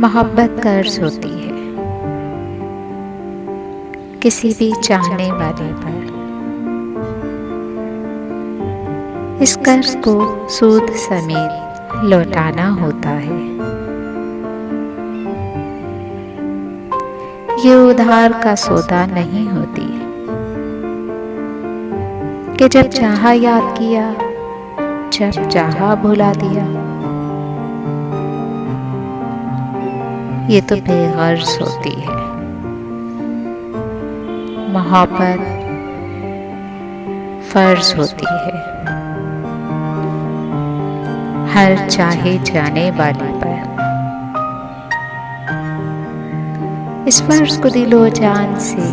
मोहब्बत कर्ज होती है किसी भी चाहने वाले पर। इस कर्ज को सूद समेत लौटाना होता है। ये उधार का सौदा नहीं होती कि जब चाहा याद किया, जब चाहा भुला दिया। ये तो बेगर्ज होती है। मोहब्बत फर्ज होती है हर चाहे जाने वाले पर। इस फर्ज को दिलो जान से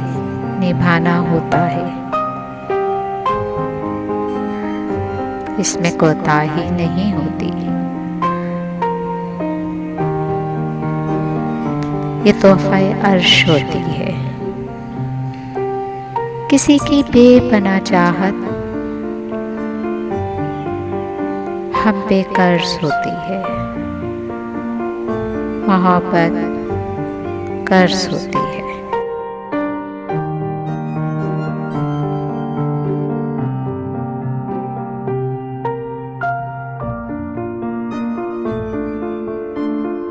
निभाना होता है। इसमें कोताही नहीं होती। ये तोहफे अर्श होती है किसी की बेपनाह चाहत हम पे कर्ज होती है। मोहब्बत कर्ज होती है।